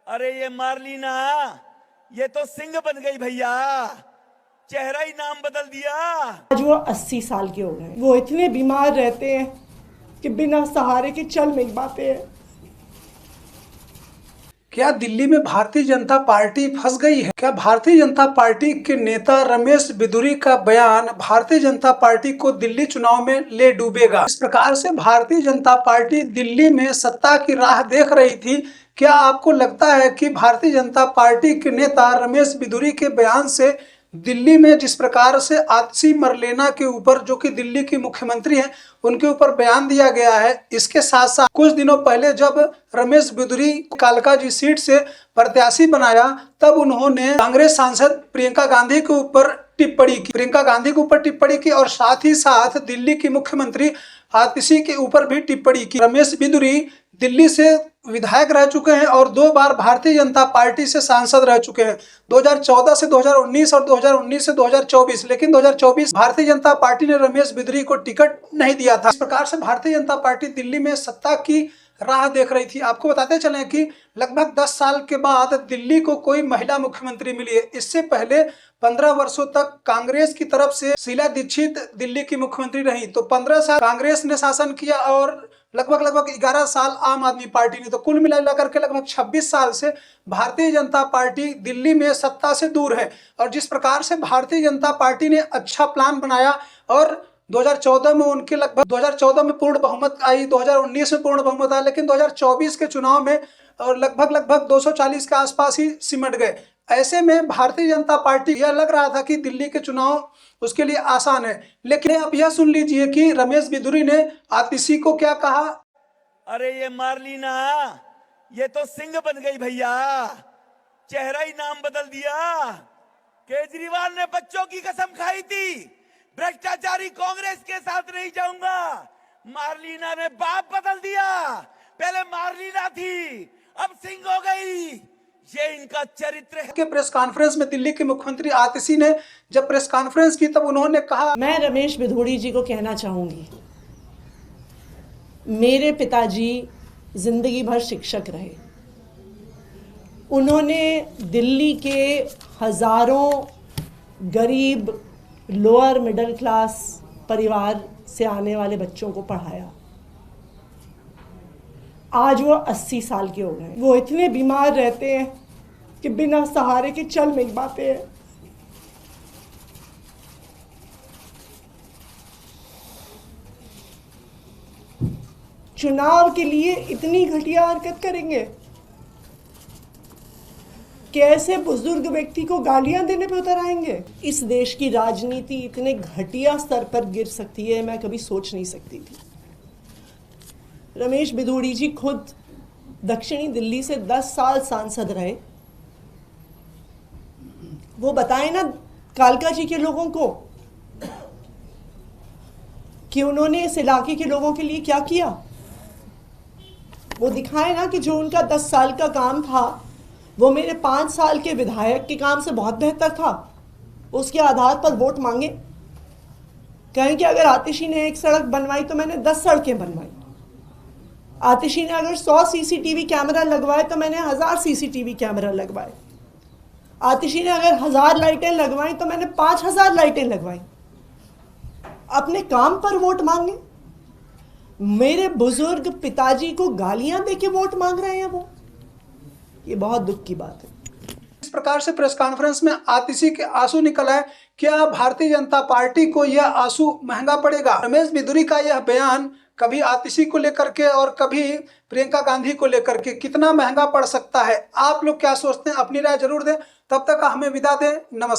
अरे ये मार्लिना, ये तो सिंह बन गई भैया। चेहरा ही नाम बदल दिया। आज वो 80 साल के हो गए। वो इतने बीमार रहते हैं कि बिना सहारे के चल नहीं पाते हैं। क्या दिल्ली में भारतीय जनता पार्टी फंस गई है? क्या भारतीय जनता पार्टी के नेता रमेश बिधूरी का बयान भारतीय जनता पार्टी को दिल्ली चुनाव में ले डूबेगा? इस प्रकार से भारतीय जनता पार्टी दिल्ली में सत्ता की राह देख रही थी। क्या आपको लगता है कि भारतीय जनता पार्टी के नेता रमेश बिधूरी के बयान से दिल्ली में जिस प्रकार से आतिशी मरलेना के ऊपर, जो कि दिल्ली की मुख्यमंत्री हैं, उनके ऊपर बयान दिया गया है, इसके साथ साथ कुछ दिनों पहले जब रमेश बिधूरी कालकाजी सीट से प्रत्याशी बनाया, तब उन्होंने कांग्रेस सांसद प्रियंका गांधी के ऊपर टिप्पणी की और साथ ही साथ दिल्ली की मुख्यमंत्री आतिशी के ऊपर भी टिप्पणी की। रमेश बिधूरी दिल्ली से विधायक रह चुके हैं और 2 बार भारतीय जनता पार्टी से सांसद रह चुके हैं, 2014 से 2019 और 2019 से 2024। लेकिन 2024 भारतीय जनता पार्टी ने रमेश बिधूरी को टिकट नहीं दिया था। इस प्रकार से भारतीय जनता पार्टी दिल्ली में सत्ता की राह देख रही थी। आपको बताते चलें कि लगभग 10 साल के बाद दिल्ली को कोई महिला मुख्यमंत्री मिली है। इससे पहले 15 वर्षों तक कांग्रेस की तरफ से शीला दीक्षित दिल्ली की मुख्यमंत्री रही। तो 15 साल कांग्रेस ने शासन किया और लगभग 11 साल आम आदमी पार्टी ने। तो कुल मिला करके लगभग 26 साल से भारतीय जनता पार्टी दिल्ली में सत्ता से दूर है। और जिस प्रकार से भारतीय जनता पार्टी ने अच्छा प्लान बनाया और 2014 में उनके लगभग 2014 में पूर्ण बहुमत आई, 2019 में पूर्ण बहुमत आया, लेकिन 2024 के चुनाव में और लगभग 240 के आसपास ही सिमट गए। ऐसे में भारतीय जनता पार्टी, यह लग रहा था कि दिल्ली के चुनाव उसके लिए आसान है। लेकिन आप यह सुन लीजिए कि रमेश बिधूरी ने आतिशी को क्या कहा। अरे ये मार्लिना, ये तो सिंह बन गई भैया। चेहरा ही नाम बदल दिया। केजरीवाल ने बच्चों की कसम खाई थी, भ्रष्टाचारी कांग्रेस के साथ नहीं जाऊंगा। मार्लिना ने बाप बदल दिया। पहले मार्लिना थी, अब सिंह हो गई। ये इनका चरित्र है। के प्रेस कॉन्फ्रेंस में दिल्ली के मुख्यमंत्री आतिशी ने जब प्रेस कॉन्फ्रेंस की, तब उन्होंने कहा, मैं रमेश बिधूरी जी को कहना चाहूंगी, मेरे पिताजी जिंदगी भर शिक्षक रहे। उन्होंने दिल्ली के हजारों गरीब लोअर मिडिल क्लास परिवार से आने वाले बच्चों को पढ़ाया। आज वो 80 साल के हो गए। वो इतने बीमार रहते हैं कि बिना सहारे के चल नहीं पाते हैं। चुनाव के लिए इतनी घटिया हरकत करेंगे? कैसे बुजुर्ग व्यक्ति को गालियां देने पे उतर आएंगे? इस देश की राजनीति इतने घटिया स्तर पर गिर सकती है, मैं कभी सोच नहीं सकती थी। रमेश बिधूरी जी खुद दक्षिणी दिल्ली से 10 साल सांसद रहे। वो बताएं ना कालकाजी के लोगों को कि उन्होंने इस इलाके के लोगों के लिए क्या किया। वो दिखाए ना कि जो उनका 10 साल का काम था वो मेरे 5 साल के विधायक के काम से बहुत बेहतर था। उसके आधार पर वोट मांगे। कहें कि अगर आतिशी ने 1 सड़क बनवाई तो मैंने 10 सड़कें बनवाई। आतिशी ने अगर 100 सीसीटीवी कैमरा लगवाए तो मैंने 1000 सीसीटीवी कैमरा लगवाए। आतिशी ने अगर 1000 लाइटें लगवाई तो मैंने 5000 लाइटें लगवाई। अपने काम पर वोट मांगे। मेरे बुजुर्ग पिताजी को गालियां देके वोट मांग रहे हैं वो। ये बहुत दुख की बात है। इस प्रकार से प्रेस कॉन्फ्रेंस में आतिशी के आंसू निकल आए। क्या भारतीय जनता पार्टी को यह आंसू महंगा पड़ेगा? रमेश बिधूरी का यह बयान कभी आतिशी को लेकर के और कभी प्रियंका गांधी को लेकर के कितना महंगा पड़ सकता है? आप लोग क्या सोचते हैं? अपनी राय जरूर दें। तब तक हमें विदा दें। नमस्कार।